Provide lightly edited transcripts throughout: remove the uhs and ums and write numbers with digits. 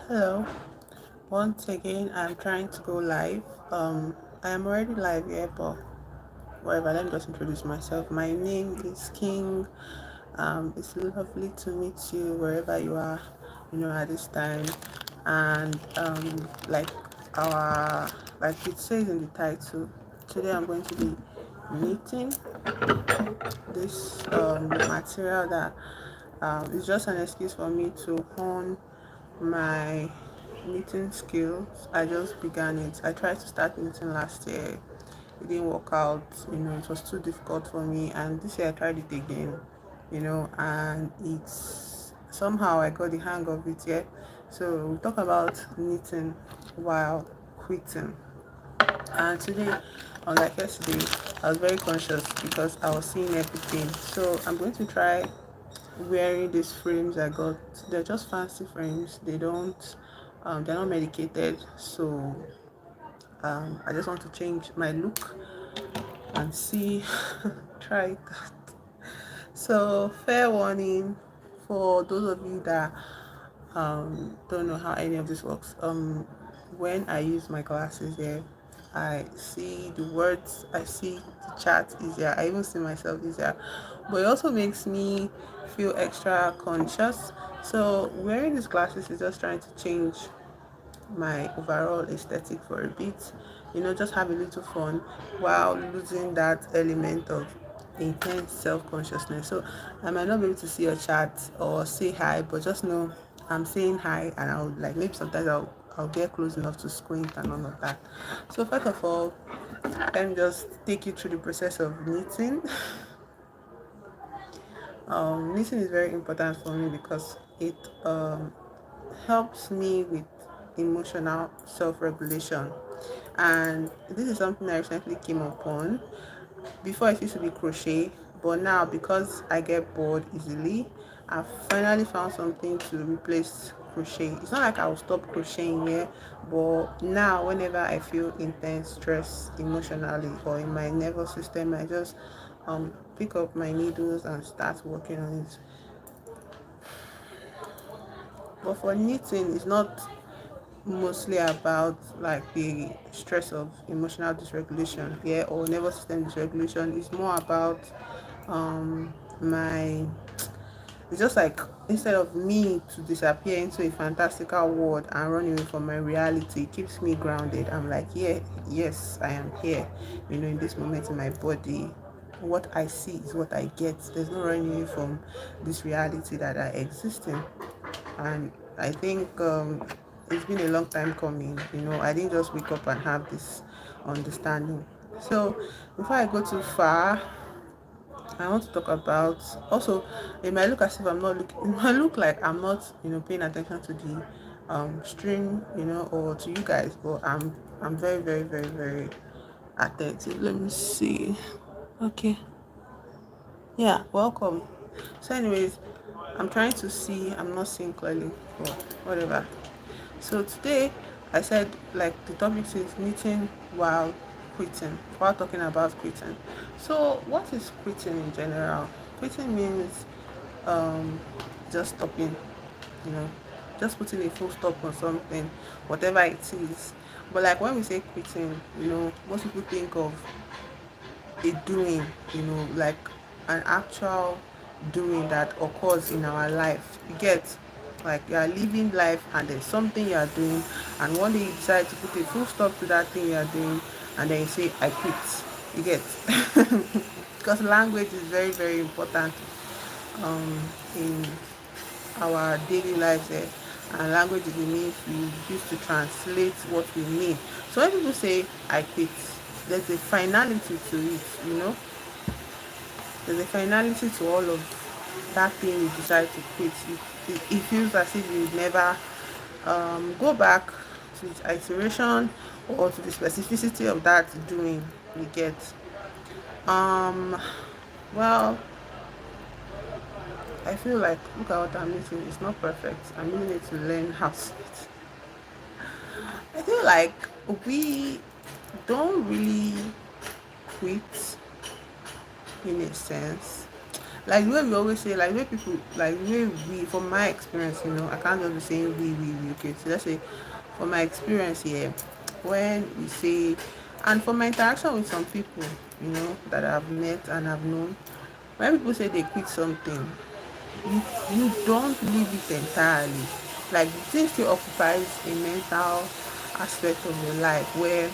Hello. Once again, I'm trying to go live. I am already live here, but whatever. Let me just introduce myself. My name is King. It's lovely to meet you wherever you are, at this time. And our, like it says in the title, today I'm going to be knitting this material that is just an excuse for me to hone my knitting skills. I just began it. I tried to start knitting last year. It didn't work out, it was too difficult for me. And this year I tried it again, and it's somehow I got the hang of it, yeah. So we'll talk about knitting while quitting. And today, unlike yesterday, I was very conscious because I was seeing everything. So I'm going to try wearing these frames I got. They're just fancy frames. They're not medicated. So I just want to change my look and see, try it out. So fair warning for those of you that don't know how any of this works. When I use my glasses here, I see the words, I see the chat easier, I even see myself easier, but it also makes me feel extra conscious. So wearing these glasses is just trying to change my overall aesthetic for a bit, just have a little fun while losing that element of intense self-consciousness. So I might not be able to see your chat or say hi, but just know I'm saying hi, and I'll like maybe sometimes I'll get close enough to squint and all of that. So first of all, let me just take you through the process of knitting. Knitting is very important for me because it helps me with emotional self-regulation, and this is something I recently came upon. Before it used to be crochet, but now because I get bored easily, I've finally found something to replace crochet. It's not like I will stop crocheting here, but now whenever I feel intense stress emotionally or in my nervous system, I just pick up my needles and start working on it. But for knitting, it's not mostly about like the stress of emotional dysregulation, yeah, or nervous system dysregulation. It's more about my it's just like instead of me to disappear into a fantastical world and run away from my reality, it keeps me grounded. I'm like, yeah, yes, I am here, in this moment in my body. What I see is what I get. There's no running away from this reality that I exist in. And I think it's been a long time coming. I didn't just wake up and have this understanding. So before I go too far, I want to talk about also. It might look as if I'm not looking. It might look like I'm not, paying attention to the stream, or to you guys, but I'm very, very, very, very attentive. Let me see. Okay. Yeah. Welcome. So, anyways, I'm trying to see. I'm not seeing clearly, but whatever. So today I said like the topic is knitting while quitting, while talking about quitting. So what is quitting in general? Quitting means um just stopping, you know, just putting a full stop on something, whatever it is. But like when we say quitting, most people think of a doing, like an actual doing that occurs in our life. You get, like you are living life and there's something you are doing, and one day you decide to put a full stop to that thing you are doing, and then you say, I quit. You get, because language is very, very important in our daily lives, and language is the means we use to translate what we mean. So when people say I quit, there's a finality to it, there's a finality to all of that thing you decide to quit. It feels as if you never go back to its iteration or to the specificity of that doing. You get, um well, I feel like, look at what I'm using. It's not perfect. I'm using it to learn how to knit. I feel like we don't really quit in a sense. Like the way we always say, like the way people, like the way we, from my experience, I can't just be saying we. Okay, so let's say, from my experience here, when we say, and from my interaction with some people, that I've met and I've known, when people say they quit something, you don't leave it entirely. Like the thing still occupies a mental aspect of your life where,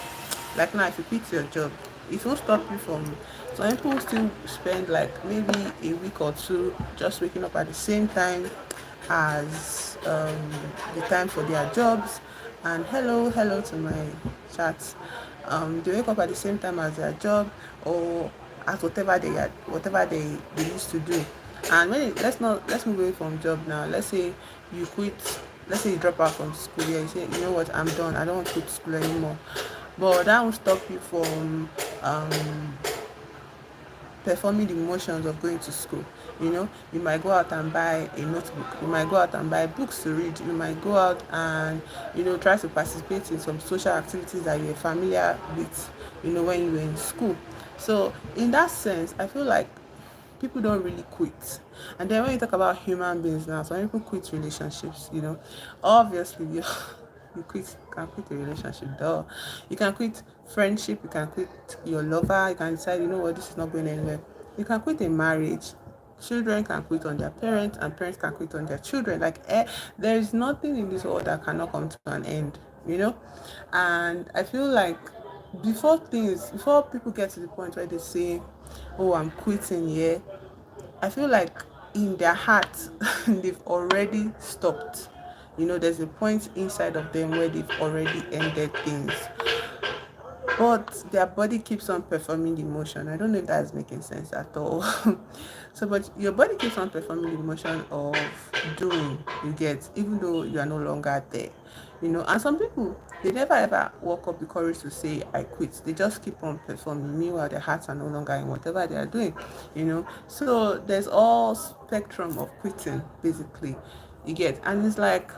like now, if you quit your job, it won't stop you from. Some people still spend like maybe a week or two just waking up at the same time as the time for their jobs. And hello to my chats. They wake up at the same time as their job, or at whatever they used to do. And let's move away from job now. Let's say you quit. Let's say you drop out from school. Yeah, you say, you know what, I'm done. I don't want to go to school anymore. But that won't stop you from performing the motions of going to school. You might go out and buy a notebook, you might go out and buy books to read, you might go out and try to participate in some social activities that you're familiar with, when you were in school. So in that sense, I feel like people don't really quit. And then when you talk about human beings now, some people quit relationships. Obviously you can quit a relationship, duh. You can quit friendship, you can quit your lover, you can decide, you know what, this is not going anywhere. You can quit a marriage. Children can quit on their parents, and parents can quit on their children. Like, there is nothing in this world that cannot come to an end. And I feel like before people get to the point where they say, oh, I'm quitting here, I feel like in their heart they've already stopped. There's a point inside of them where they've already ended things, but their body keeps on performing the motion. I don't know if that's making sense at all. So, but your body keeps on performing the motion of doing, you get, even though you are no longer there. And some people, they never ever walk up the courage to say I quit. They just keep on performing, meanwhile their hearts are no longer in whatever they are doing. So there's all spectrum of quitting, basically, you get. And it's like,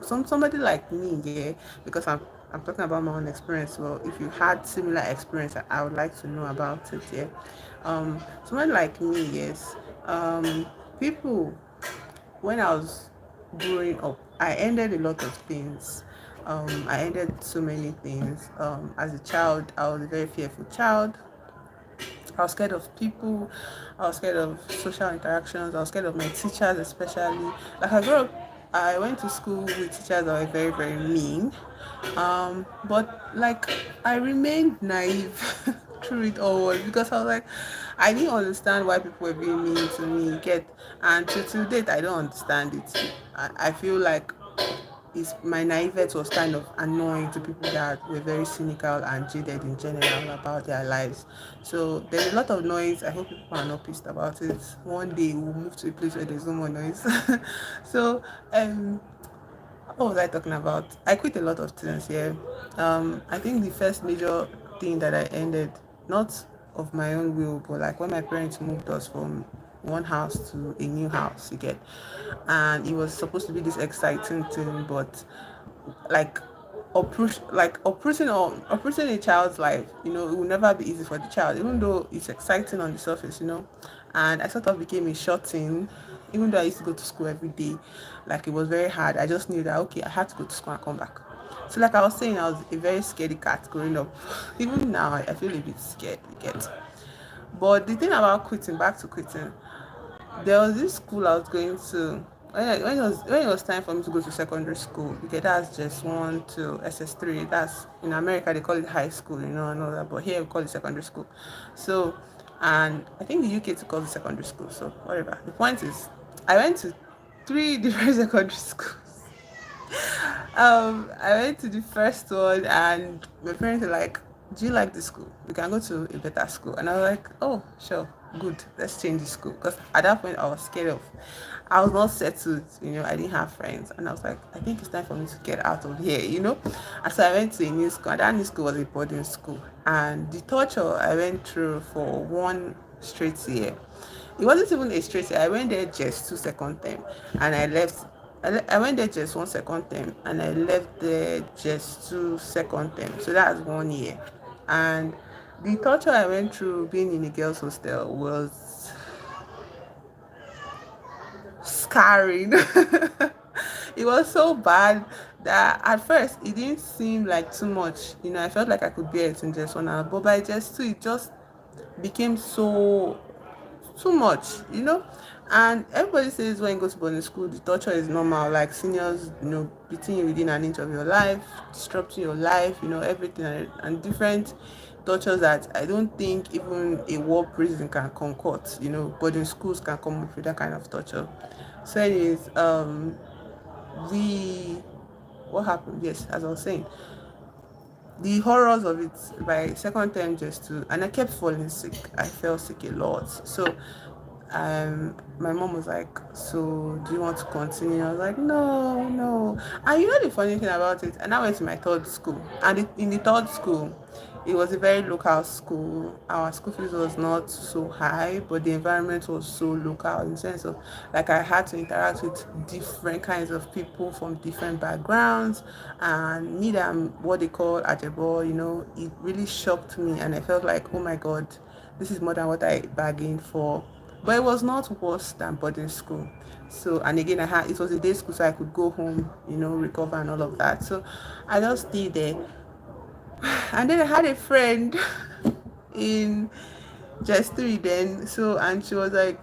somebody like me, yeah, because I'm talking about my own experience. Well, if you had similar experience, I would like to know about it. Yeah. Someone like me, yes. People, when I was growing up, I ended a lot of things. I ended so many things. As a child, I was a very fearful child. I was scared of people. I was scared of social interactions. I was scared of my teachers, especially. Like, I grew up, I went to school with teachers that were very, very mean. But like, I remained naive through it all, because I was like, I didn't understand why people were being mean to me. Get, and to date, I don't understand it. I feel like my naivete was kind of annoying to people that were very cynical and jaded in general about their lives. So there's a lot of noise. I hope people are not pissed about it. One day we'll move to a place where there's no more noise. So what was I talking about? I quit a lot of things here. I think the first major thing that I ended, not of my own will, but like when my parents moved us from one house to a new house, you get, and it was supposed to be this exciting thing, but like uprooting a child's life, it will never be easy for the child, even though it's exciting on the surface. And I sort of became a shut in, even though I used to go to school every day. Like, it was very hard. I just knew that, okay, I had to go to school and come back. So like I was saying, I was a very scaredy cat growing up. Even now I feel a bit scared, you get. But the thing about quitting, back to quitting, there was this school I was going to. When it was time for me to go to secondary school, okay, that's just one to SS3. That's, in America they call it high school, I know that, but here we call it secondary school. So, and I think the UK to call it secondary school. So whatever. The point is, I went to three different secondary schools. I went to the first one, and my parents were like, do you like the school? We can go to a better school. And I was like, oh, sure, good, let's change the school. Because at that point I was scared of, I was not settled, I didn't have friends, and I was like, I think it's time for me to get out of here. And so I went to a new school, and that new school was a boarding school. And the torture I went through for one straight year, it wasn't even a straight year. I went there just 2 second term, and I left. I went there just 1 second term, and I left there just 2 second term. So that's 1 year. And the torture I went through being in a girls' hostel was scarring. It was so bad that at first it didn't seem like too much. I felt like I could bear it in just 1 hour, but by just two, it just became so too much, And everybody says when you go to boarding school, the torture is normal, like seniors, beating you within an inch of your life, disrupting your life, everything, and different tortures that I don't think even a war prison can concoct, boarding schools can come up with that kind of torture. So anyways, we what happened? Yes, as I was saying, the horrors of it by second term just to, and I kept falling sick. I fell sick a lot. So my mom was like, so do you want to continue? I was like, no, no. And the funny thing about it, and I went to my third school, and in the third school, it was a very local school. Our school fees was not so high, but the environment was so local in the sense of, like, I had to interact with different kinds of people from different backgrounds, and me that I'm what they call ajebo, it really shocked me, and I felt like, oh my god, this is more than what I bargained for. But it was not worse than boarding school. So, and again, it was a day school, so I could go home, recover and all of that. So I just stayed there. And then I had a friend in just three then. So, and she was like,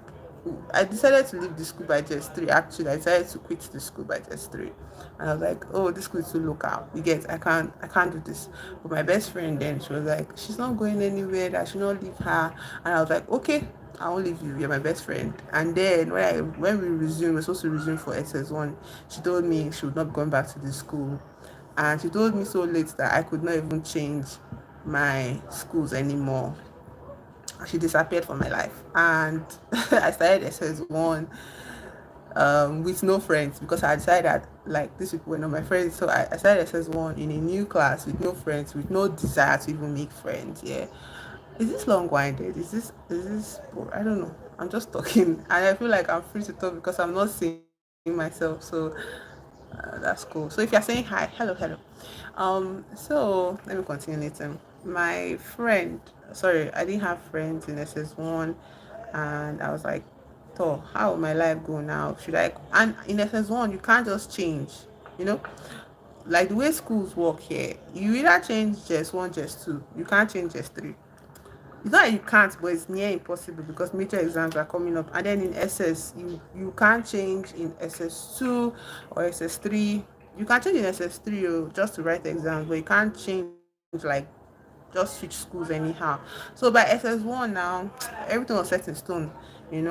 I decided to leave the school by just three. Actually, I decided to quit the school by just three. And I was like, oh, this school is too local. You get, I can't do this. But my best friend then, she was like, she's not going anywhere, that I should not leave her. And I was like, okay, I won't leave you. You're my best friend. And then when we're supposed to resume for SS1, she told me she would not be going back to the school. And she told me so late that I could not even change my schools anymore. She disappeared from my life, and I started SS1 with no friends, because I decided that, like, these people were not my friends. So I started SS1 in a new class with no friends, with no desire to even make friends. Yeah. Is this long-winded? Is this I don't know. I'm just talking, and I feel like I'm free to talk because I'm not seeing myself. So that's cool. So if you're saying hi, hello, hello. So let me continue later. My friend, sorry, I didn't have friends in SS1, and I was like, so how will my life go now? Should I? And in SS1, you can't just change, you know, like the way schools work here. You either change just one, just two. You can't change just three. It's not that you can't, but it's near impossible because major exams are coming up. And then in SS, you can't change in SS2 or SS3. You can change in SS3 just to write exams, but you can't change, like, just switch schools anyhow. So by SS1 now, everything was set in stone, and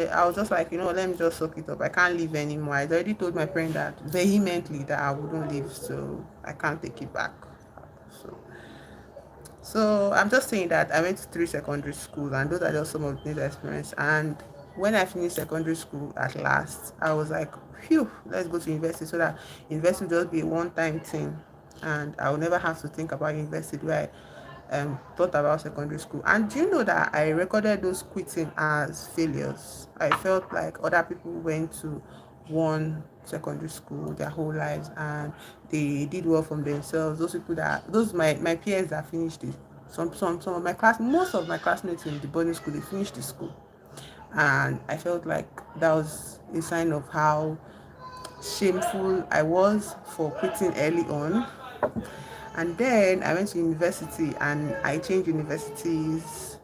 I was just like, let me just soak it up. I can't leave anymore. I already told my parent that vehemently that I wouldn't leave, so I can't take it back. So I'm just saying that I went to three secondary schools, and those are just some of the things I experienced. And when I finished secondary school at last, I was like, phew, let's go to university, so that university will just be a one-time thing, and I will never have to think about university the way I thought about secondary school. And do you know that I recorded those quitting as failures? I felt like other people went to one secondary school their whole lives, and they did well from themselves. Those people that those my peers that finished it, some of my class most of my classmates in the boarding school, they finished the school. And I felt like that was a sign of how shameful I was for quitting early on. And then I went to university, and I changed universities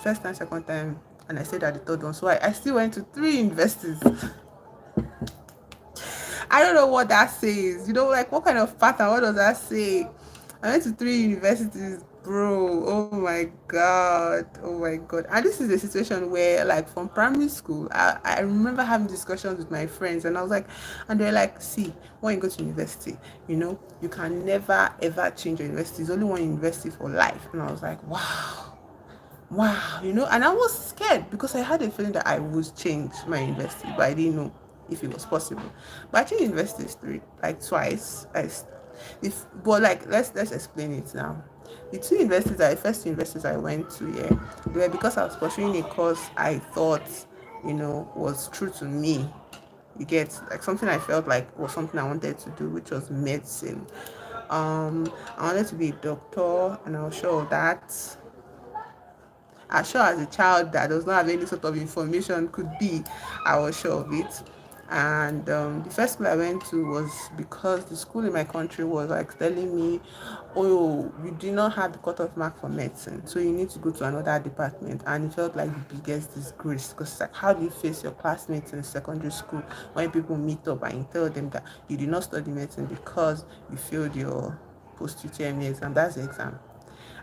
first time, second time, and I stayed at the third one. So I still went to three universities. I don't know what that says. Like, what kind of pattern? What does that say? I went to three universities, bro. Oh my god. Oh my god. And this is a situation where, like, from primary school, I remember having discussions with my friends, and I was like, and they're like, see, when you go to university, you can never ever change your university. There's only one university for life. And I was like, wow, and I was scared because I had a feeling that I would change my university, but I didn't know if it was possible. But I changed universities twice. But like, let's explain it now. The first two universities I went to, yeah, they were because I was pursuing a course I thought, was true to me. You get, like, something I felt like was something I wanted to do, which was medicine. I wanted to be a doctor, and I was sure of that. as sure as a child that does not have any sort of information could be, I was sure of it. And the first school I went to was because the school in my country was like telling me, oh, you do not have the cutoff mark for medicine, so you need to go to another department. And it felt like the biggest disgrace, because it's like, how do you face your classmates in secondary school when people meet up and you tell them that you did not study medicine because you failed your post UTME exam? That's the exam.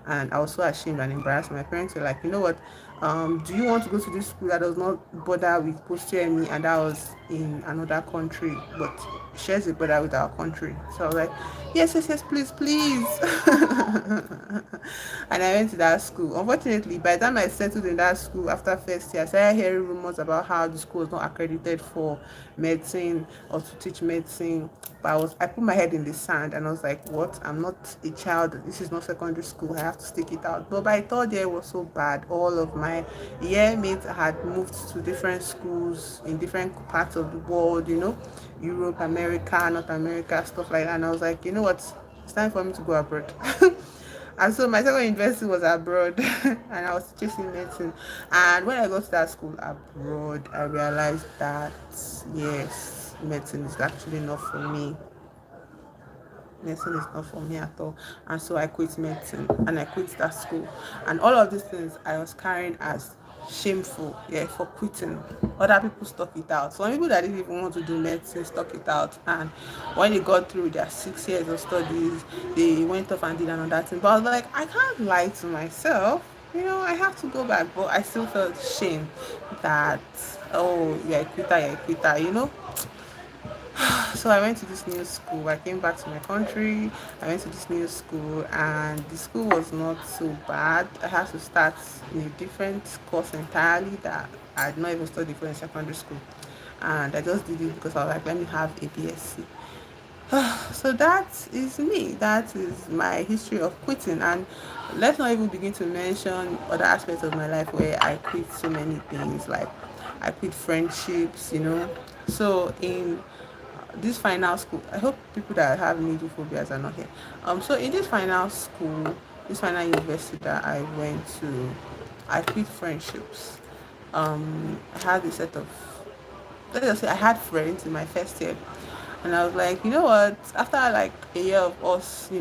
And I was so ashamed and embarrassed. My parents were like, you know what, do you want to go to this school that does not bother with post-UTME? And that was in another country, but shares a border with our country. So I was like, yes, yes, yes, please, please. And I went to that school. Unfortunately, by the time I settled in that school after first year, I started hearing rumors about how the school was not accredited for medicine or to teach medicine. But I put my head in the sand and I was like, what? I'm not a child. This is not secondary school. I have to stick it out. But by third year, it was so bad. All of my year mates had moved to different schools in different parts of the world, Europe, America, North America, stuff like that. And I was like, you know what? It's time for me to go abroad. And so my second university was abroad and I was chasing medicine. And when I got to that school abroad, I realized that yes, medicine is actually not for me. Medicine is not for me at all. And so I quit medicine and I quit that school. And all of these things I was carrying as shameful, yeah, for quitting. Other people stuck it out. Some people that didn't even want to do medicine stuck it out. And when they got through their 6 years of studies, they went off and did another thing. But I was like, I can't lie to myself. I have to go back. But I still felt shame that, oh, you're a quitter, you're a quitter. So I went to this new school. I came back to my country. I went to this new school, and the school was not so bad. I had to start in a different course entirely that I had not even studied for in secondary school. And I just did it because I was like, let me have a BSc. So that is me. That is my history of quitting. And let's not even begin to mention other aspects of my life where I quit so many things. Like I quit friendships. So in this final school, I hope people that have needle phobias are not here. So in this final school, this final university that I went to, I quit friendships. I had a set of, let's just say, I had friends in my first year, and I was like, you know what? After like a year of us,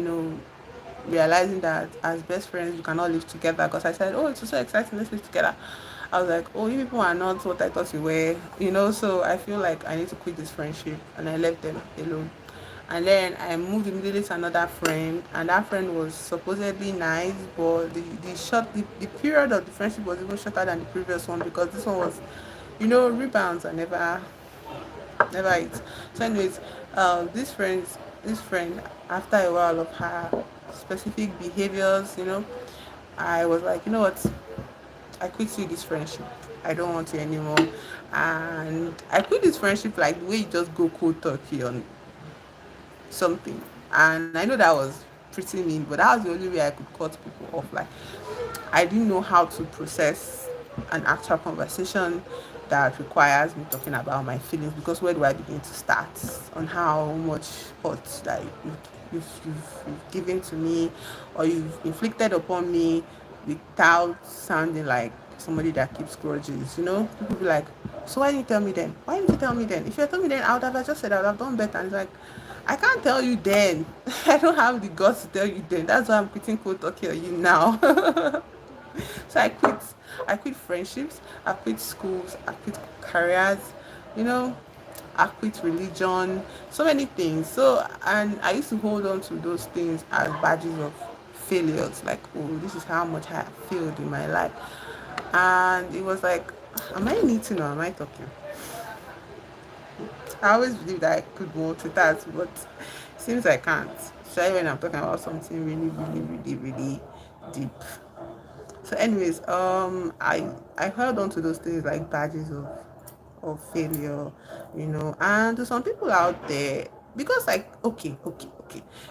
realizing that as best friends we cannot live together, because I said, oh, it's so exciting, let's live together. I was like, oh, you people are not what I thought you were. So I feel like I need to quit this friendship, and I left them alone. And then I moved immediately to another friend, and that friend was supposedly nice, but the period of the friendship was even shorter than the previous one, because this one was, rebounds are never it. So anyways, this friend, after a while of her specific behaviors, I was like, you know what, I quit you this friendship. I don't want you anymore. And I quit this friendship like the way you just go cold turkey on something. And I know that was pretty mean, but that was the only way I could cut people off. Like, I didn't know how to process an actual conversation that requires me talking about my feelings, because where do I begin to start on how much hurt that you've given to me, or you've inflicted upon me, without sounding like somebody that keeps grudges. People be like, so why didn't you tell me then? Why didn't you tell me then? If you had told me then, I would have just said I would have done better. And it's like, I can't tell you then. I don't have the guts to tell you then. That's why I'm quitting cold turkey on you now. So I quit friendships, I quit schools, I quit careers, you know, I quit religion, so many things. So, and I used to hold on to those things as badges of failures, like, oh, this is how much I have failed in my life. And it was like, am I knitting or am I talking? I always believe that I could multitask, but it seems I can't, especially when I'm talking about something really, really, really, really deep. So anyways, I held on to those things like badges of failure, and to some people out there, because like, okay,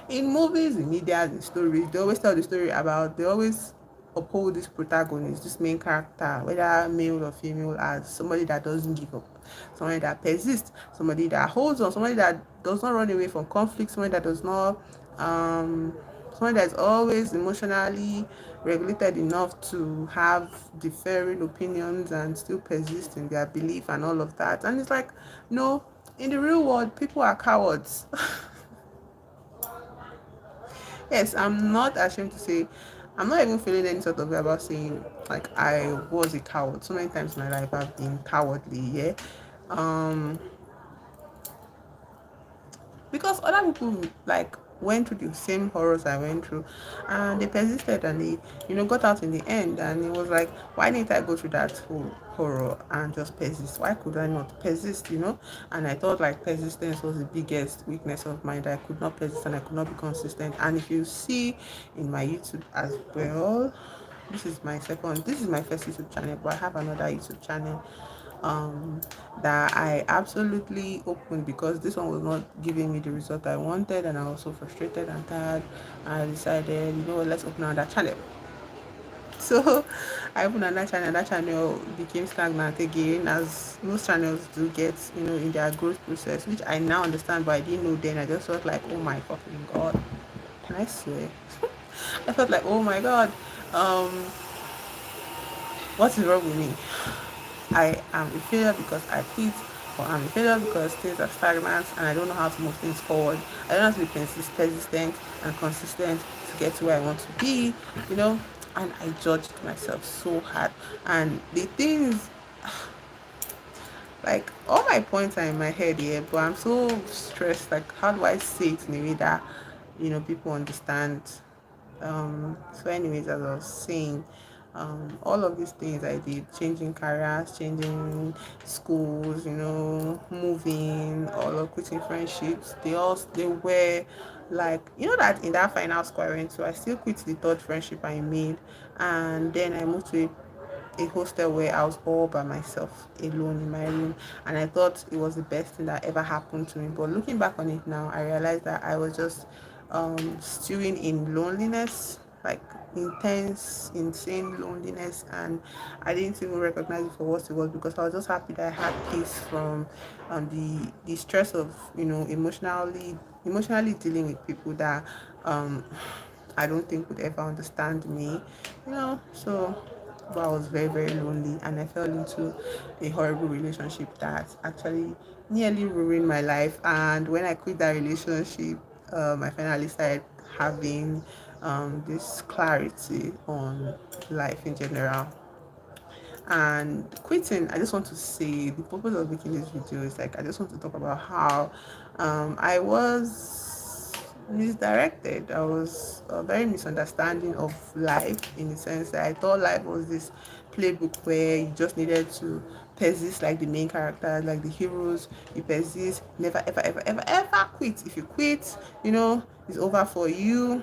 in movies, in media, in stories, they always tell the story about, they always uphold this protagonist, this main character, whether male or female, as somebody that doesn't give up, somebody that persists, somebody that holds on, somebody that does not run away from conflict, somebody that does not um someone that's always emotionally regulated enough to have differing opinions and still persist in their belief and all of that. And it's like, no, in the real world, people are cowards. Yes, I'm not ashamed to say, I'm not even feeling any sort of way about saying like I was a coward. So many times in my life I've been cowardly, yeah. Um, because other people like went through the same horrors I went through, and they persisted and they, got out in the end. And it was like, why didn't I go through that whole horror and just persist? Why could I not persist? And I thought like persistence was the biggest weakness of mine, that I could not persist and I could not be consistent. And if you see in my YouTube as well, this is my first YouTube channel, but I have another YouTube channel um that I absolutely opened because this one was not giving me the result I wanted, and I was so frustrated and tired. I decided, let's open another channel. So I opened another channel. That channel became stagnant again, as most channels do get, in their growth process, which I now understand, but I didn't know then. I just felt like, oh my fucking god, can I swear? I felt like, oh my god, um what is wrong with me? I am a failure because I quit, or I'm a failure because things are stagnant and I don't know how to move things forward. I don't know how to be persistent and consistent to get to where I want to be, and I judged myself so hard. And the things, like, all my points are in my head here, but I'm so stressed. Like, how do I say it in a way that, people understand? So anyways, as I was saying, all of these things I did, changing careers, changing schools, moving, all of quitting friendships, they were like, that in that final score I went to, I still quit the third friendship I made, and then I moved to a hostel where I was all by myself, alone in my room, and I thought it was the best thing that ever happened to me. But looking back on it now, I realized that I was just stewing in loneliness, like intense, insane loneliness, and I didn't even recognize it for what it was, because I was just happy that I had peace from the stress of, emotionally dealing with people that I don't think would ever understand me, so. But I was very, very lonely, and I fell into a horrible relationship that actually nearly ruined my life. And when I quit that relationship, I finally started having this clarity on life in general. And quitting, I just want to say, the purpose of making this video is like, I just want to talk about how I was misdirected. I was a very misunderstanding of life, in the sense that I thought life was this playbook where you just needed to persist like the main characters, like the heroes. You persist, never ever ever ever ever quit. If you quit, it's over for you.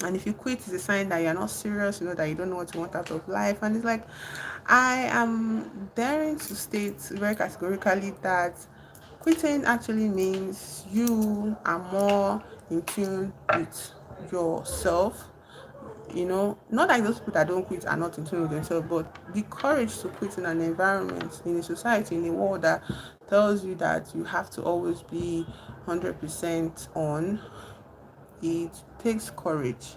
And if you quit, it's a sign that you're not serious, that you don't know what you want out of life. And it's like, I am daring to state very categorically that quitting actually means you are more in tune with yourself. Not like those people that don't quit are not in tune with themselves, but the courage to quit in an environment, in a society, in a world that tells you that you have to always be 100% on. It takes courage,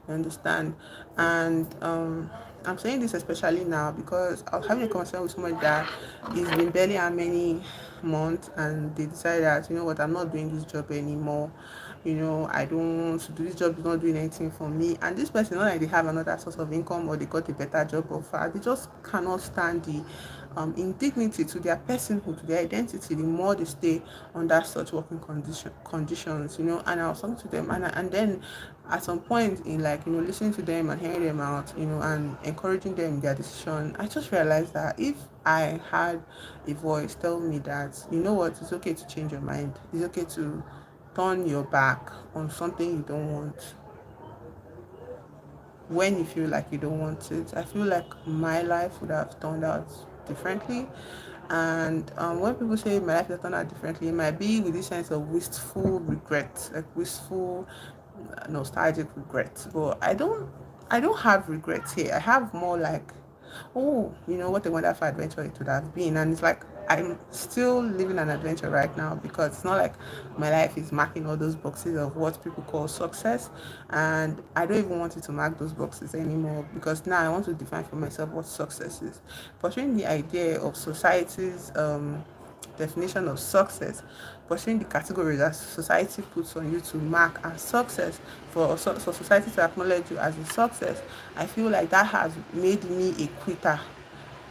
you understand? And I'm saying this especially now because I was having a conversation with somebody that it's been barely how many months, and they decided that, what, I'm not doing this job anymore. I don't want to do this job, is not doing anything for me. And this person, not like they have another source of income or they got a better job offer, they just cannot stand the indignity to their personhood, to their identity, the more they stay under such working conditions. And I was talking to them, and then at some point in, like, listening to them and hearing them out, and encouraging them in their decision, I just realized that if I had a voice tell me that, what, it's okay to change your mind, it's okay to turn your back on something you don't want when you feel like you don't want it, I feel like my life would have turned out differently. And when people say my life has turned out differently, it might be with this sense of wistful regret, like wistful nostalgic regret. But I don't have regrets here. I have more like, oh, what a wonderful adventure it would have been. And it's like, I'm still living an adventure right now, because it's not like my life is marking all those boxes of what people call success, and I don't even want it to mark those boxes anymore, because now I want to define for myself what success is. Pursuing the idea of society's definition of success, pursuing the category that society puts on you to mark as success, for society to acknowledge you as a success, I feel like that has made me a quitter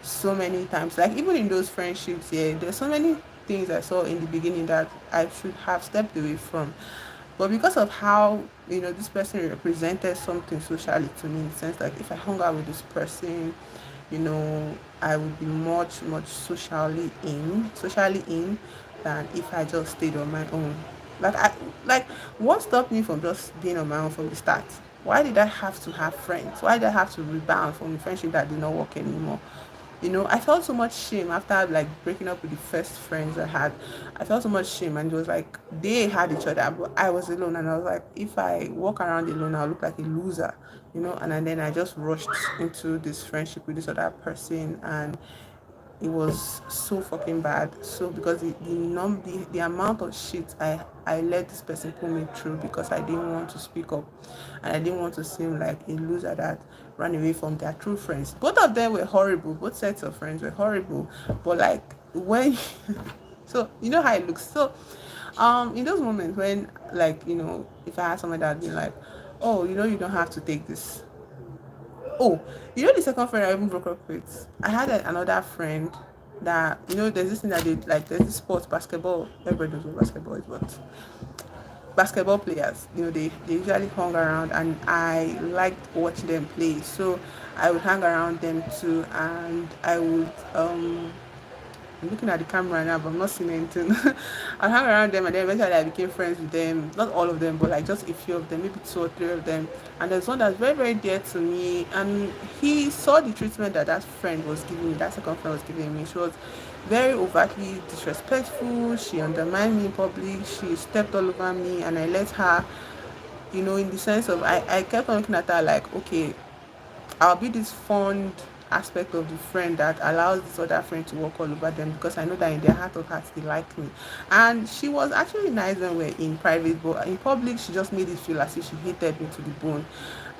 so many times. Like even in those friendships, yeah, there's so many things I saw in the beginning that I should have stepped away from. But because of how, this person represented something socially to me, in the sense like if I hung out with this person, I would be much, much socially in than if I just stayed on my own. Like I like what stopped me from just being on my own from the start? Why did I have to have friends? Why did I have to rebound from a friendship that did not work anymore? I felt so much shame after like breaking up with the first friends I had. I felt so much shame, and it was like they had each other, but I was alone, and I was like, if I walk around alone, I'll look like a loser, and then I just rushed into this friendship with this other person, and it was so fucking bad. So because the amount of shit I let this person put me through, because I didn't want to speak up, and I didn't want to seem like a loser that ran away from their true friends. Both of them were horrible. Both sets of friends were horrible. But like when so you know how it looks. So in those moments when, like, if I had someone that had been like, oh, you don't have to take this. Oh, the second friend I even broke up with, I had another friend that, there's this thing that they like, there's this sports basketball. Everybody knows what basketball is, but basketball players, they usually hung around, and I liked watching them play. So I would hang around them too, and I would I'm looking at the camera now, but I'm not seeing anything. I hung around them, and then eventually I became friends with them. Not all of them, but like just a few of them, maybe two or three of them. And there's one that's very, very dear to me. And he saw the treatment that friend was giving me, that second friend was giving me. She was very overtly disrespectful. She undermined me in public. She stepped all over me, and I let her, in the sense of I kept on looking at her like, okay, I'll be this fond aspect of the friend that allows this other friend to walk all over them, because I know that in their heart of hearts they like me. And she was actually nice when we're in private, but in public she just made it feel as if she hated me to the bone.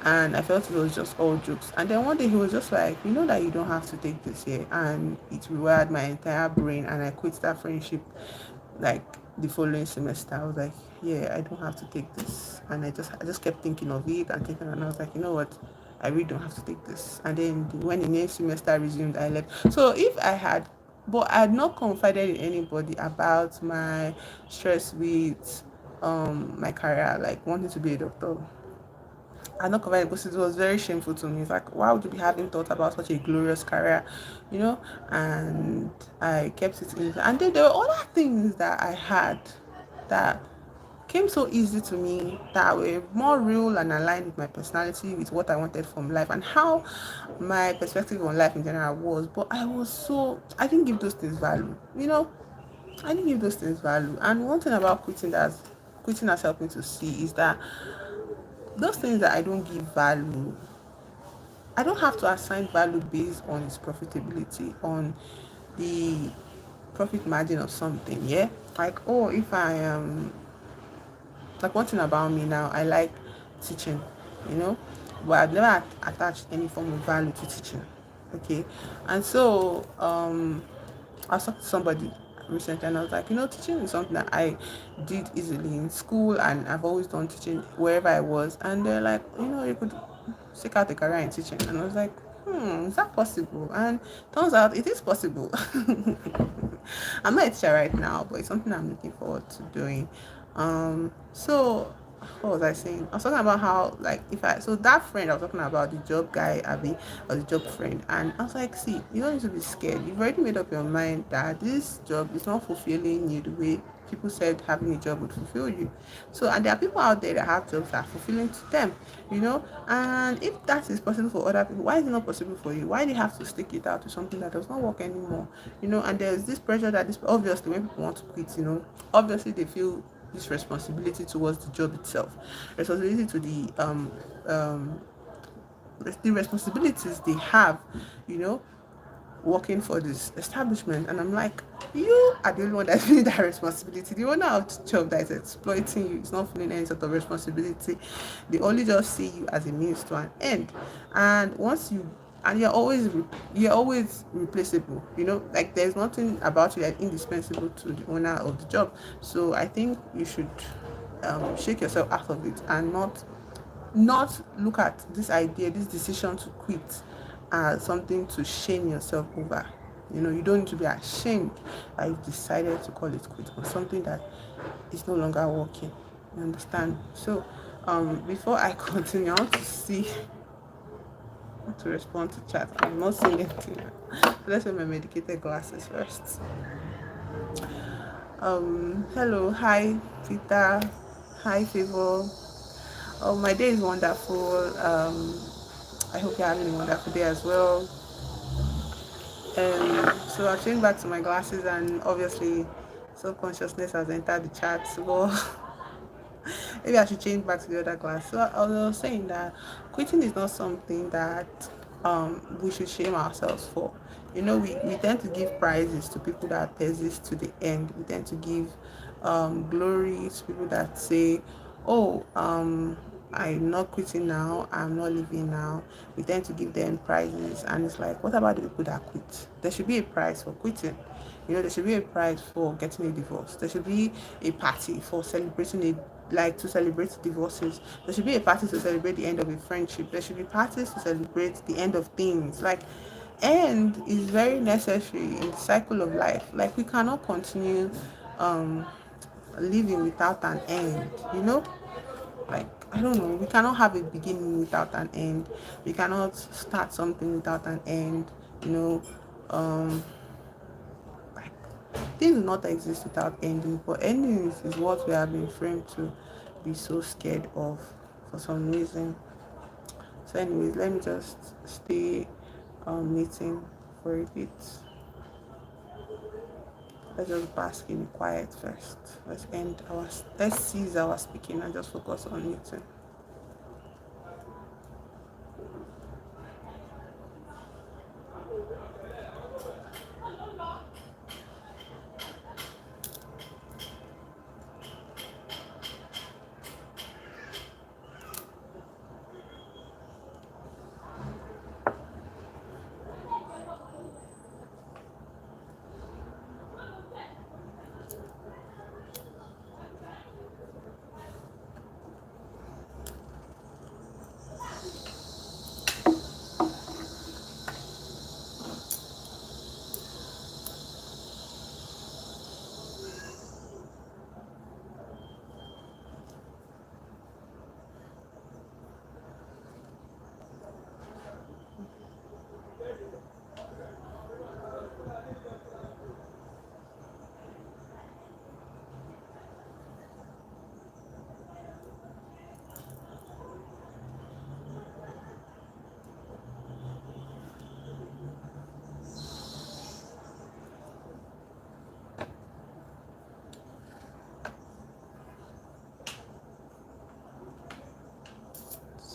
And I felt it was just all jokes. And then one day he was just like, you know that you don't have to take this here. And it rewired my entire brain, and I quit that friendship like the following semester. I was like, yeah, I don't have to take this. And I just kept thinking of it and thinking, and I was like, you know what, I really don't have to take this. And then when the next semester resumed, I left. So if I had, but I had not confided in anybody about my stress with my career, like wanting to be a doctor. I not covered it because it was very shameful to me. It's like, why would you be having thought about such a glorious career, you know? And I kept it in. And then there were other things that I had that came so easy to me, that were more real and aligned with my personality, with what I wanted from life, and how my perspective on life in general was. But I didn't give those things value, I didn't give those things value. And one thing about quitting has helped me to see is that those things that I don't give value, I don't have to assign value based on its profitability, on the profit margin of something. Yeah, like, oh, if I am like, one thing about me now, I like teaching, you know, but I've never attached any form of value to teaching. Okay, and so I was talking to somebody recently, and I was like, teaching is something that I did easily in school, and I've always done teaching wherever I was. And they're like, you could seek out a career in teaching. And I was like, is that possible? And turns out it is possible. I'm not a teacher right now, but it's something I'm looking forward to doing. So what was I saying? I was talking about how, like, so that friend I was talking about, the job guy, Abby, or the job friend, and I was like, see, you don't need to be scared. You've already made up your mind that this job is not fulfilling you the way people said having a job would fulfill you. So, and there are people out there that have jobs that are fulfilling to them, and if that is possible for other people, why is it not possible for you? Why do you have to stick it out to something that does not work anymore? And there's this pressure that this, obviously, when people want to quit, obviously they feel this responsibility towards the job itself, responsibility to the responsibilities they have, you know working for this establishment, and I'm like, you are the only one that's feeling that responsibility. The owner of the job that is exploiting you is not feeling any sort of responsibility. They only just see you as a means to an end. And once you and you're always replaceable, like there's nothing about you that's indispensable to the owner of the job. So I think you should shake yourself out of it and not look at this decision to quit as something to shame yourself over. You don't need to be ashamed that you've decided to call it quit on something that is no longer working. You understand? So before I continue, I want to see how to respond to chat. I'm not seeing anything. Let's wear my medicated glasses first. Hello, hi Tita, hi Favor. Oh, my day is wonderful. I hope you're having a wonderful day as well. So I changed back to my glasses, and obviously, self-consciousness has entered the chat. So maybe I should change back to the other glass. So I was saying that quitting is not something that we should shame ourselves for. We tend to give prizes to people that persist to the end. We tend to give glory to people that say, oh, I'm not quitting now, I'm not leaving now. We tend to give them prizes, and it's like, what about the people that quit? There should be a prize for quitting. There should be a prize for getting a divorce. There should be a party for celebrating to celebrate divorces. There should be a party to celebrate the end of a friendship. There should be parties to celebrate the end of things. Like, end is very necessary in the cycle of life. Like, we cannot continue um living without an end. Like, I don't know, we cannot have a beginning without an end. We cannot start something without an end. You know, um, like, things do not exist without ending, but endings is what we have been framed to be so scared of for some reason. So, anyways, let me just stay meeting for a bit. Let's just bask in quiet first. Let's cease our speaking and just focus on meeting.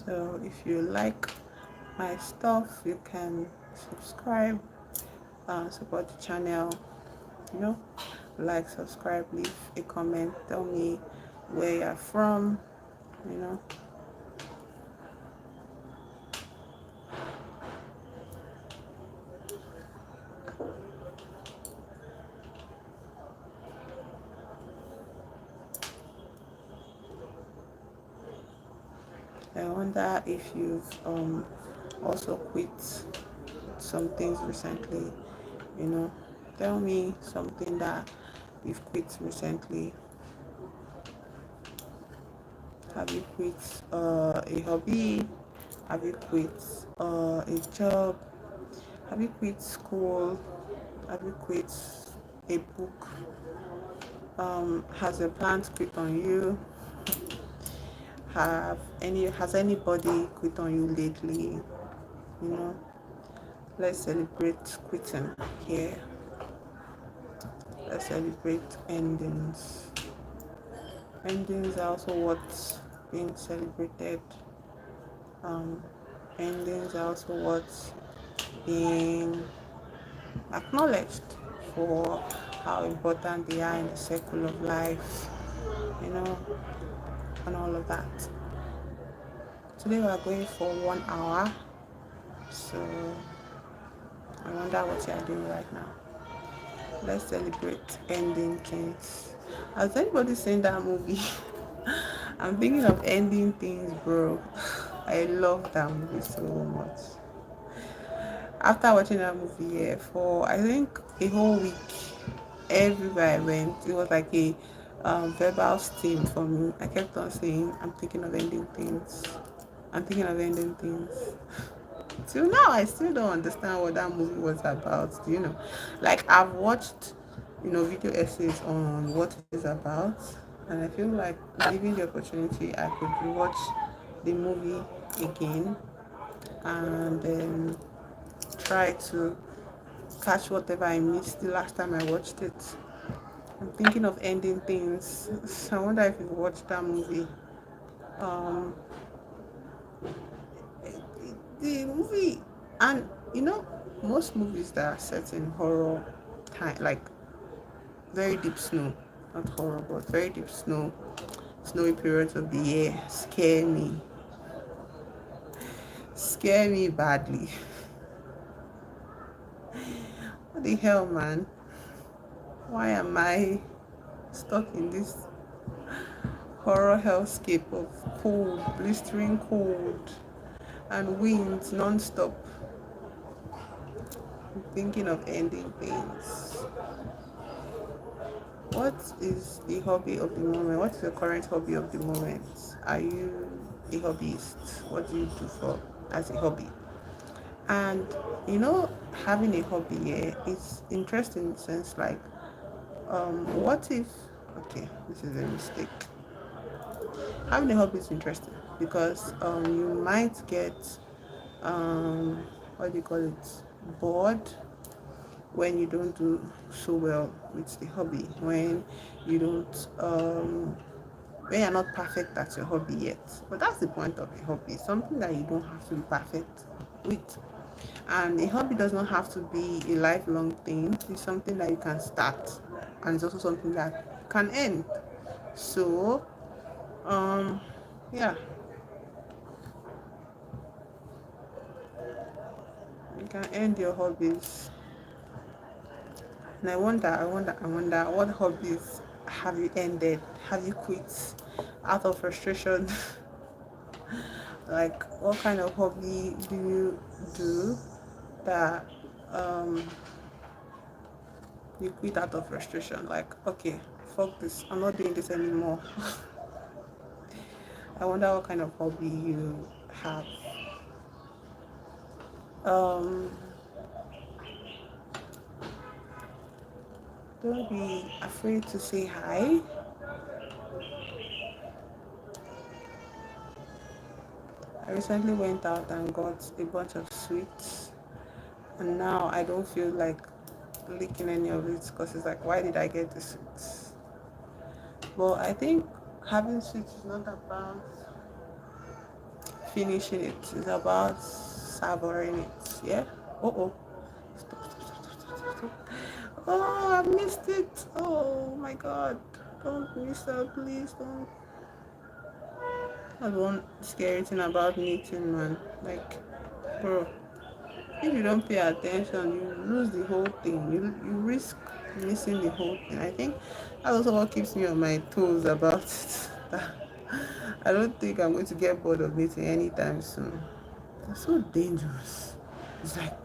So if you like my stuff, you can subscribe, support the channel, you know, like, subscribe, leave a comment, tell me where you're from, you know. I wonder if you've also quit some things recently, you know. Tell me something that you've quit recently. Have you quit a hobby? Have you quit a job? Have you quit school? Have you quit a book? Has a plant quit on you? Has anybody quit on you lately? You know, let's celebrate quitting here. Let's celebrate endings. Endings are also what's being celebrated. Um, Endings are also what's being acknowledged for how important they are in the circle of life, you know, and all of that. Today we are going for 1 hour, so I wonder what you are doing right now. Let's celebrate ending things. Has anybody seen that movie? I'm thinking of ending things, bro. I love that movie so much. After watching that movie, yeah, for I think a whole week, everywhere I went, it was like a verbal steam for me. I kept on saying, I'm thinking of ending things. I'm thinking of ending things. Till now, I still don't understand what that movie was about. Do you know? Like, I've watched, video essays on what it is about, and I feel like given the opportunity, I could rewatch the movie again and try to catch whatever I missed the last time I watched it. I'm thinking of ending things. So I wonder if you've watched that movie. Um, the movie, and most movies that are set in horror time, like very deep snow, not horror, but very deep snow, snowy periods of the year, scare me badly. What the hell, man? Why am I stuck in this horror hellscape of cold, blistering cold, and winds non-stop? I'm thinking of ending things. What is the hobby of the moment? What is your current hobby of the moment? Are you a hobbyist? What do you do for as a hobby? And having a hobby here is interesting in the sense like, what if? Okay, this is a mistake. Having a hobby is interesting because you might get what do you call it? Bored when you don't do so well with the hobby, when you don't when you're not perfect at your hobby yet. But that's the point of a hobby, something that you don't have to be perfect with. And a hobby does not have to be a lifelong thing. It's something that you can start, and it's also something that can end. So yeah, you can end your hobbies. And I wonder what hobbies have you ended? Have you quit out of frustration? Like, what kind of hobby do you do that um you quit out of frustration? Like, okay, fuck this, I'm not doing this anymore. I wonder what kind of hobby you have. um don't be afraid to say hi. I recently went out and got a bunch of sweets, and now I don't feel like licking any of it because it's like, why did I get the sweets? Well, I think having sweets is not about finishing it, it's about savoring it. Yeah. Oh, oh, I missed it. Oh my god, don't miss out, please don't. That's one scary thing about knitting, man. Like, bro, if you don't pay attention, you lose the whole thing. You risk missing the whole thing. I think that's also what keeps me on my toes about it. I don't think I'm going to get bored of knitting anytime soon. It's so dangerous. It's like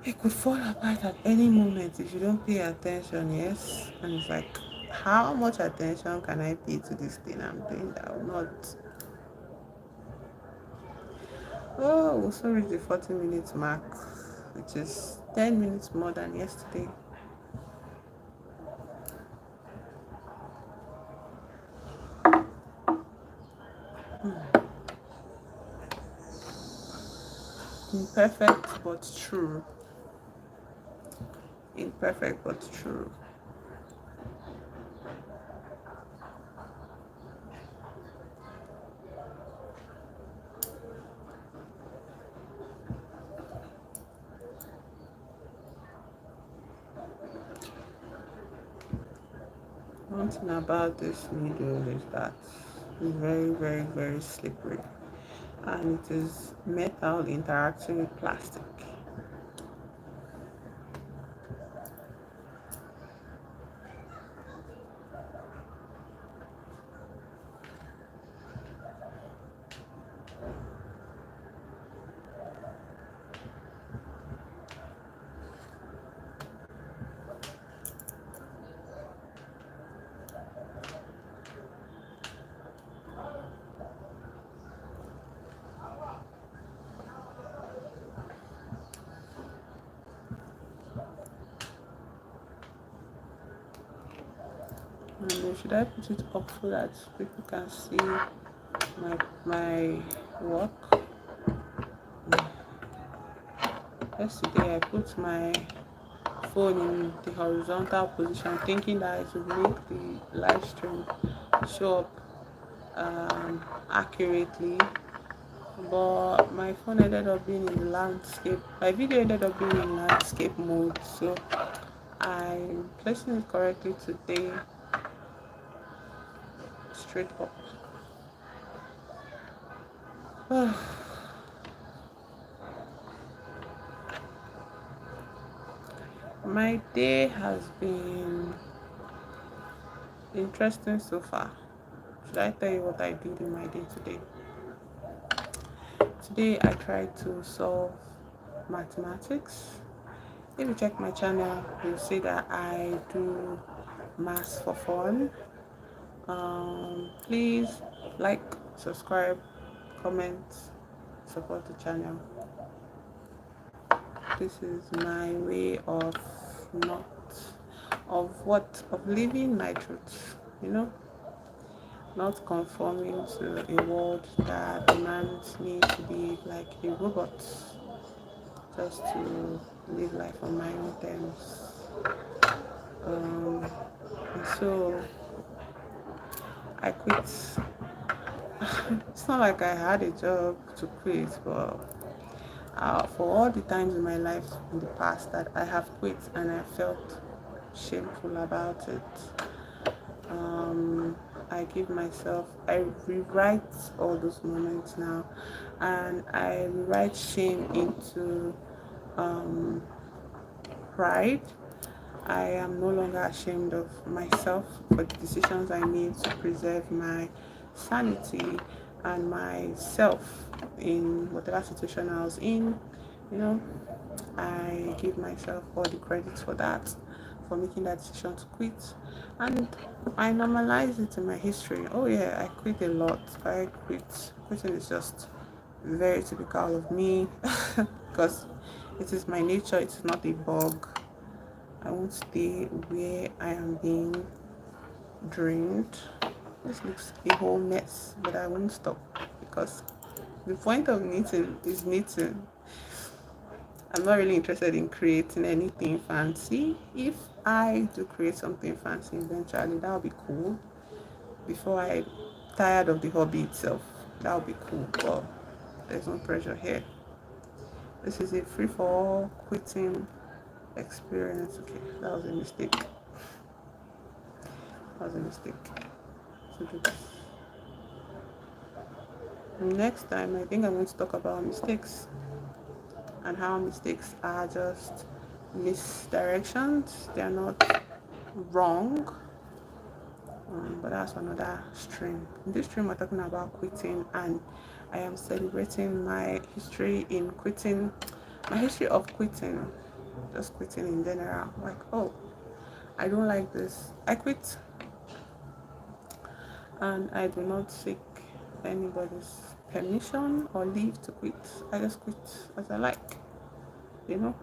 it could fall apart at any moment if you don't pay attention. Yes, and it's like, how much attention can I pay to this thing I'm doing that will not? Oh, we also reached the 40 minutes mark, which is 10 minutes more than yesterday. Imperfect but true. Imperfect but true. One thing about this needle is that it's very, very, very slippery, and it is metal interacting with plastic. And then should I put it up so that people can see my work? Yesterday I put my phone in the horizontal position, thinking that it would make the live stream show up accurately, but my phone ended up being in the landscape. My video ended up being in landscape mode, so I'm placing it correctly today, straight up. My day has been interesting so far. Should I tell you what I did in my day today? Today I tried to solve mathematics. If you check my channel, you'll see that I do maths for fun. Please like, subscribe, comment, support the channel. This is my way of not of living my truth, not conforming to a world that demands me to be like a robot, just to live life on my own terms. And so I quit. It's not like I had a job to quit, but for all the times in my life in the past that I have quit and I felt shameful about it, I give myself, I rewrite all those moments now, and I rewrite shame into pride. I am no longer ashamed of myself for the decisions I made to preserve my sanity and myself in whatever situation I was in. You know, I give myself all the credit for that, for making that decision to quit. And I normalize it in my history. Oh yeah, I quit a lot. I quit. Quitting is just very typical of me because it is my nature, it's not a bug. I won't stay where I am being drained. This looks a whole mess, but I won't stop because the point of knitting is knitting. I'm not really interested in creating anything fancy. If I do create something fancy eventually, that would be cool. Before I tired of the hobby itself, that would be cool, but there's no pressure here. This is a free for all quitting experience. Okay, that was a mistake. That was a mistake. So do this. Next time, I think I'm going to talk about mistakes and how mistakes are just misdirections. They are not wrong, but that's another stream. In this stream, we're talking about quitting, and I am celebrating my history in quitting, my history of quitting, just quitting in general. Like, oh, I don't like this, I quit, and I do not seek anybody's permission or leave to quit. I just quit as I like, you know.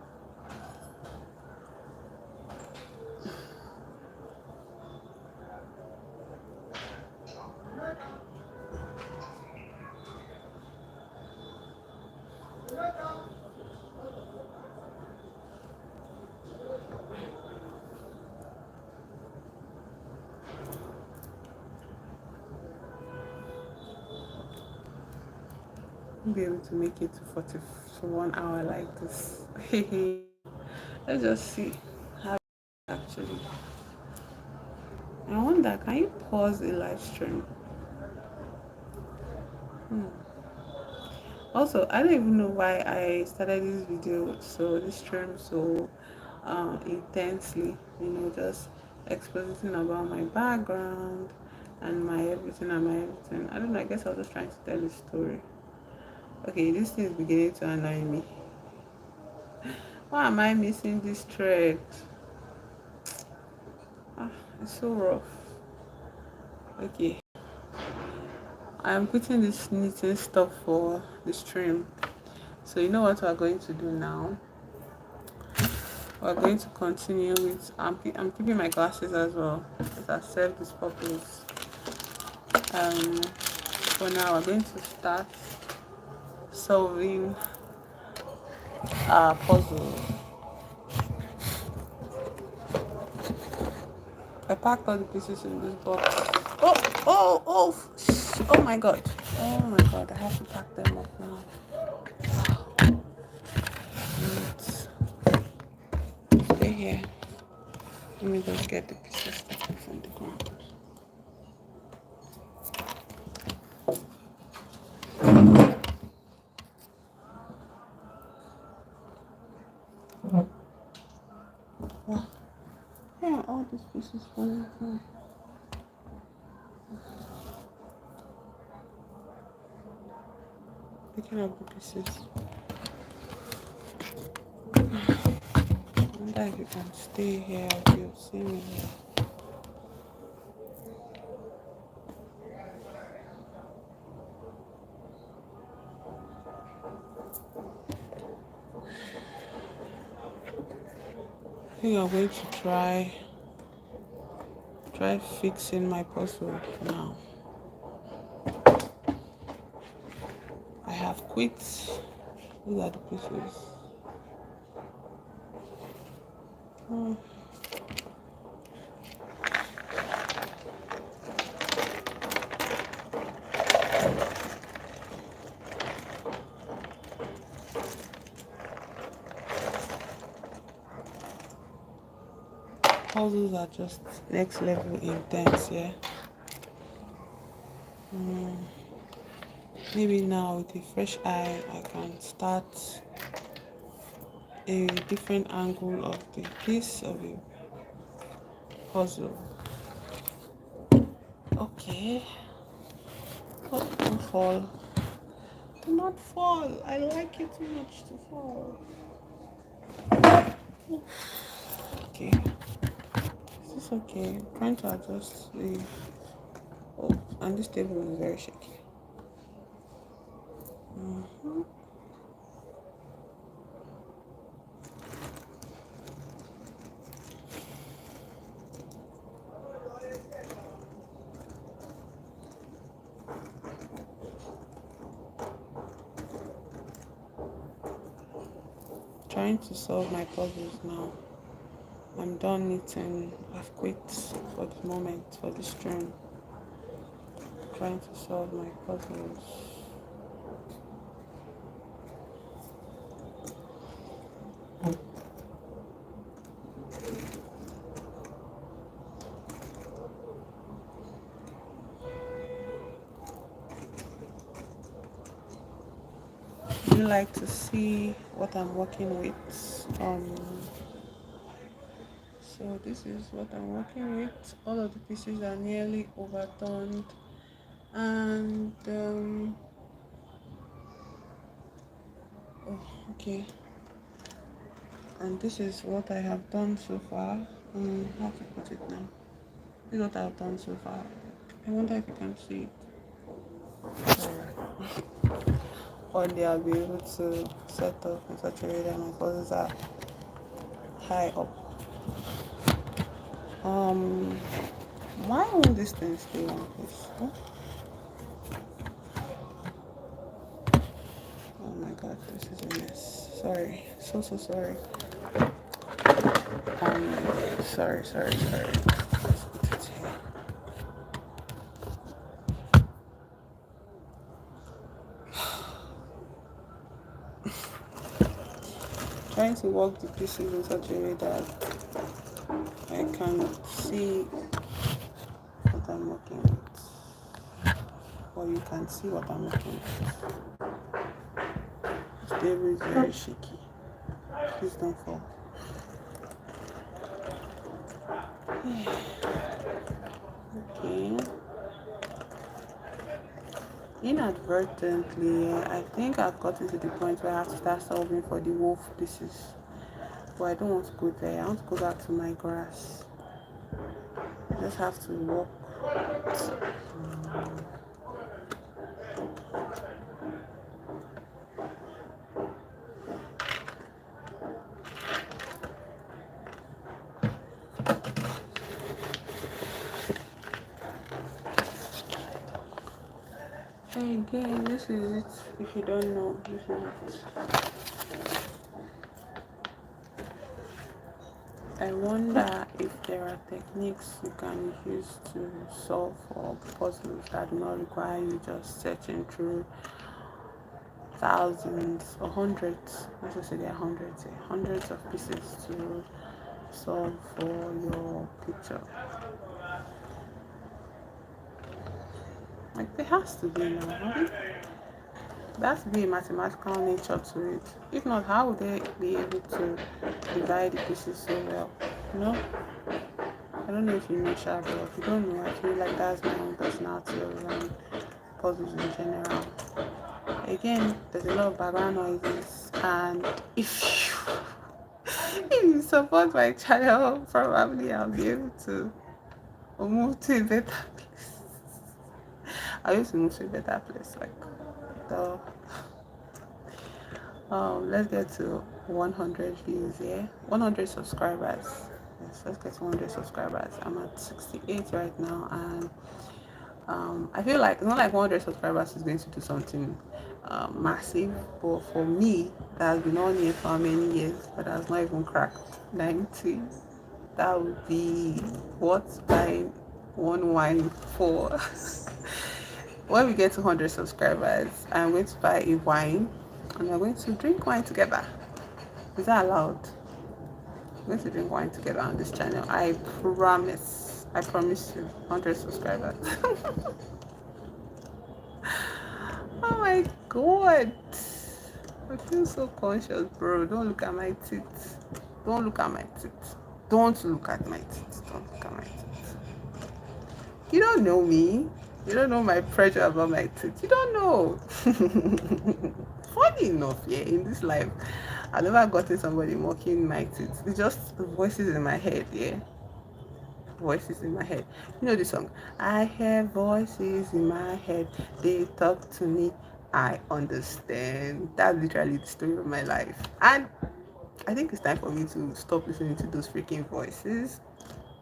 Be able to make it to 40 for 1 hour like this. Let's just see how actually. I want wonder, can you pause a live stream? Also, I don't even know why I started this video, so this stream so intensely, just expositing about my background and my everything and my everything. I don't know, I guess I was just trying to tell a story. Okay, this thing is beginning to annoy me. Why am I missing this thread? It's so rough. Okay, I'm putting this knitting stuff for the stream. So you know what we're going to do now? We're going to continue with I'm keeping my glasses as well because I serve this purpose. For now we're going to start solving our puzzle. I packed all the pieces in this box. Oh my god. Oh my god, I have to pack them up now. Stay here. Let me just get the pieces from the ground. Wow. Yeah, all these pieces falling from. Picking up the pieces. I wonder if you can stay here or you'll see me here. I think I'm going to try fixing my puzzle now. I have quit. These are the pieces. Puzzles are just next level intense, yeah. Maybe now with a fresh eye I can start a different angle of the piece of a puzzle. Okay. Oh, don't fall. Do not fall. I like you too much to fall. Okay. This is okay. I'm trying to adjust the. Oh, and this table is very shaky. Trying to solve my puzzles now. I'm done knitting. I've quit for the moment, for the stream. Trying to solve my puzzles. Would you like to see what I'm working with? So this is what I'm working with. All of the pieces are nearly overturned, and okay, and this is what I have done so far. How to put it now? This is what I've done so far. I wonder if you can see it. One day I'll be able to set up in such a way that my puzzles are high up. Why won't this thing stay on place? Huh? Oh my god, this is a mess. Sorry, so sorry. Sorry. Let's put it here. Trying to work the pieces in such a way that I can see what I'm working with, or you can see what I'm working with. This table is very shaky. Please don't fall. Okay. Inadvertently, I think I've gotten to the point where I have to start solving for the wolf pieces. But I don't want to go there. I want to go back to my grass. I just have to walk. Again, this is it. If you don't know, this is it. I wonder if there are techniques you can use to solve for puzzles that do not require you just searching through thousands or hundreds. Let's just say there are hundreds, hundreds of pieces to solve for your picture. Like there has to be now. There has to be a mathematical nature to it. If not, how would they be able to divide the pieces so well? You know? I don't know if you know Sha, but if you don't know, I feel like that's my own personality around puzzles in general. Again, there's a lot of background noises, and if you support my channel, probably I'll be able to move to a better place. I used to move to a better place, like the let's get to 100 views, yeah, 100 subscribers. Yes, let's get to 100 subscribers. I'm at 68 right now, and I feel like it's not like 100 subscribers is going to do something massive, but for me, that has been on here for how many years, but has not even cracked 90. That would be what buying one wine for. When we get to 100 subscribers, I'm going to buy a wine and we're going to drink wine together. Is that allowed? We're going to drink wine together on this channel. I promise. I promise you. 100 subscribers. Oh my god. I feel so conscious, bro. Don't look at my teeth. Don't look at my teeth. Don't look at my teeth. Don't look at my teeth. You don't know me. You don't know my pressure about my teeth. You don't know. Funny enough, yeah, in this life, I've never gotten somebody mocking my teeth. It's just voices in my head, yeah. Voices in my head. You know the song? I hear voices in my head. They talk to me. I understand. That's literally the story of my life. And I think it's time for me to stop listening to those freaking voices,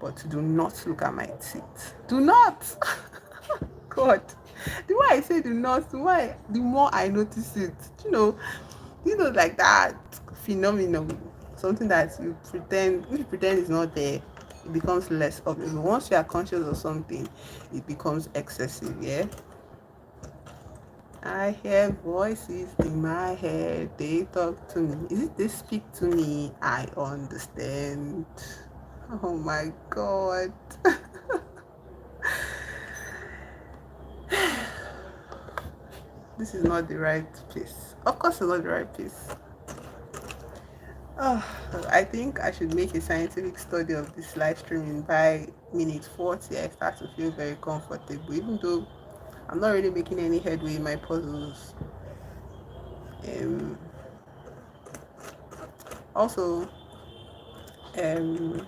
but to do not look at my teeth. Do not. God, the more I say do not, the more I notice it. Like that phenomenon, something that you pretend, if you pretend is not there, it becomes less obvious. Once you are conscious of something, it becomes excessive. Yeah. I hear voices in my head. They talk to me. Is it they speak to me? I understand. Oh my God. This is not the right place. Of course, it's not the right place. Oh, I think I should make a scientific study of this live streaming by minute 40. I start to feel very comfortable, even though I'm not really making any headway in my puzzles. Also, where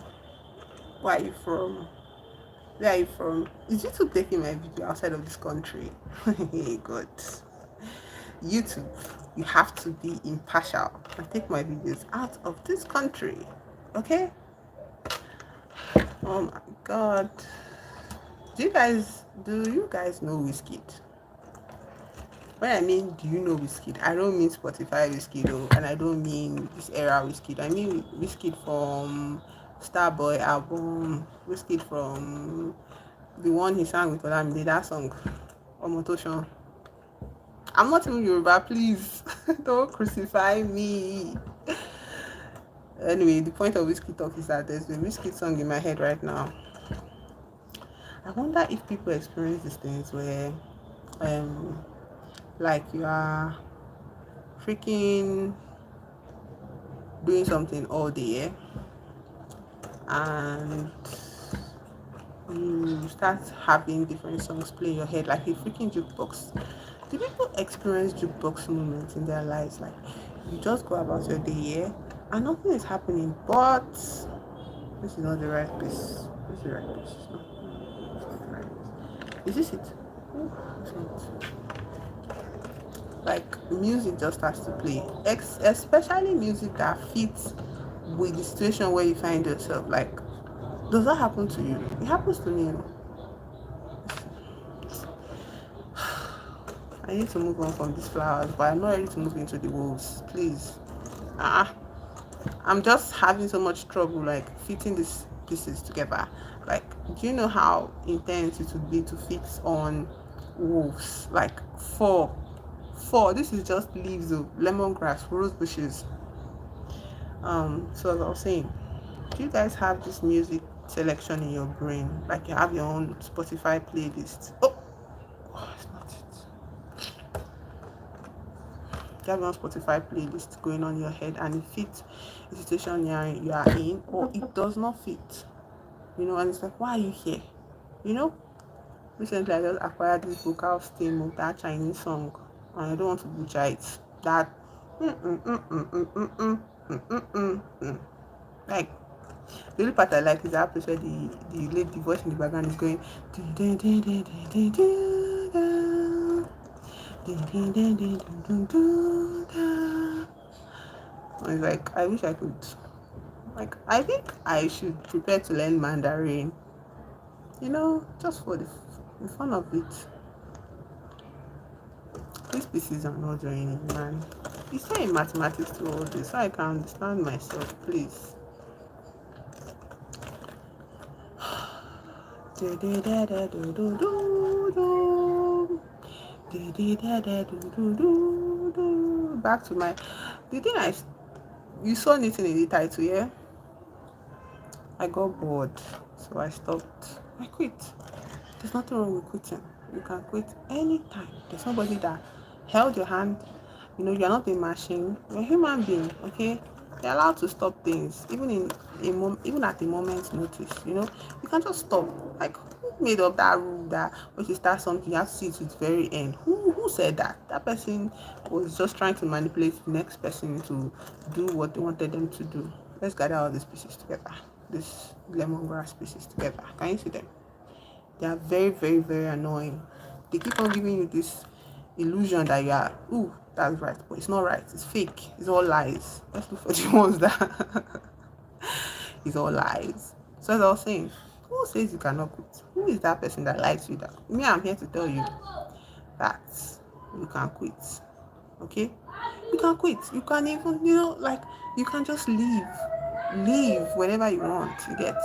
are you from? Where are you from? Is YouTube taking my video outside of this country? Hey God. YouTube, you have to be impartial and take my videos out of this country. Okay? Oh my God. Do you guys know Wizkid? When I mean do you know Wizkid, I don't mean Spotify Wizkid though, and I don't mean this era Wizkid. I mean Wizkid from Starboy album, Wizkid from the one he sang with Olamide, that song, Omotoshan. I'm not even Yoruba, please. Don't crucify me. Anyway, the point of Wizkid talk is that there's a Wizkid song in my head right now. I wonder if people experience these things where um like you are freaking doing something all day, and you start having different songs play in your head like a freaking jukebox. Do people experience jukebox moments in their lives? Like you just go about your day, and nothing is happening, but this is not the right place. This is the right place. It's not the right place. Is this it? It's not. Like music just has to play, especially music that fits with the situation where you find yourself. Like, does that happen to you? It happens to me. I need to move on from these flowers, but I'm not ready to move into the wolves. Please. Ah, I'm just having so much trouble like fitting these pieces together. Like, do you know how intense it would be to fix on wolves? Like four. This is just leaves of lemongrass, rose bushes. So as I was saying, do you guys have this music selection in your brain? Like you have your own Spotify playlist. Oh, it's not it. You have your own Spotify playlist going on in your head, and it fits the situation you are in, or it does not fit. And it's like, why are you here? You know, recently I just acquired this vocal stem of that Chinese song, and I don't want to butcher it. That like the only part I like is that place where the voice in the background is going. It's like I wish I could. Like I think I should prepare to learn Mandarin. Just for the fun of it. These pieces are not joining, man. You say in mathematics to all this, so I can understand myself, please. Back to the thing you saw anything in the title, yeah? I got bored, so I stopped. I quit. There's nothing wrong with quitting. You can quit anytime. There's somebody that held your hand. You're not a machine. You're a human being, okay? You're allowed to stop things, even even at a moment's notice. You can just stop. Like, who made up that rule that when you start something, you have to see it to its very end? Who said that? That person was just trying to manipulate the next person to do what they wanted them to do. Let's gather all these pieces together. This lemongrass pieces together. Can you see them? They are very, very, very annoying. They keep on giving you this illusion that you are, ooh, that's right, but it's not right. It's fake. It's all lies. Let's look for the ones that it's all lies. So as I was saying, who says you cannot quit? Who is that person that lies to you? That me, I'm here to tell you that you can quit. Okay, you can quit. You can even, like you can just leave whenever you want. You get.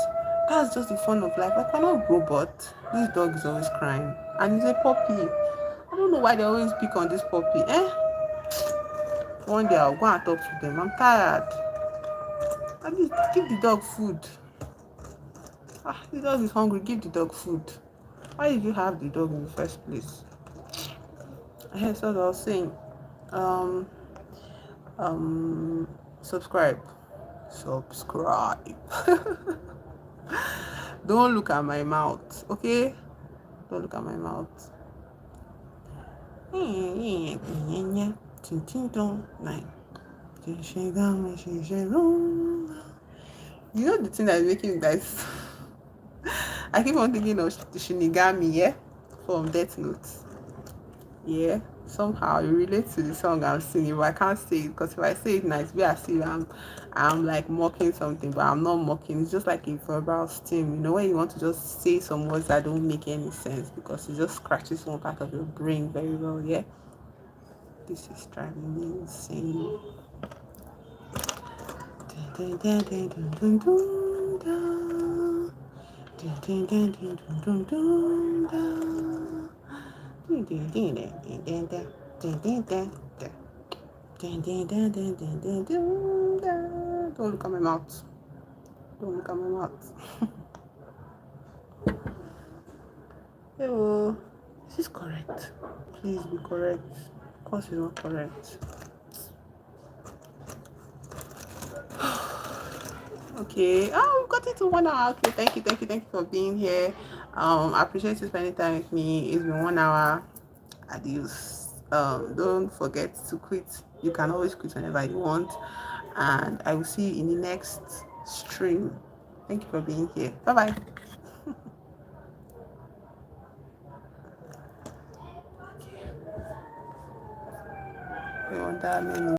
That's just the fun of life. Like, I'm not a robot. This dog is always crying, and it's a puppy. I don't know why they always pick on this puppy. One day I'll go and talk to them. I'm tired. At least give the dog food. The dog is hungry. Give the dog food. Why did you have the dog in the first place? So as I was saying, um, subscribe. Don't look at my mouth, okay? Don't look at my mouth. You know the thing that is making you guys I keep on thinking of the Shinigami, yeah, from Death Note. Yeah, somehow it relates to the song I'm singing, but I can't say it because if I say it now, it's be as if I'm like mocking something, but I'm not mocking. It's just like a verbal steam, when you want to just say some words that don't make any sense because it just scratches one part of your brain very well. Yeah, this is driving me insane. Don't look at my mouth. Don't look at my mouth. Oh, is this correct? Please be correct. Of course, it's not correct. Okay. Oh, we got it to 1 hour. Okay, thank you for being here. I appreciate you spending time with me. It's been 1 hour. Adios. Don't forget to quit. You can always quit whenever you want. And I will see you in the next stream. Thank you for being here. Bye bye. We want that many.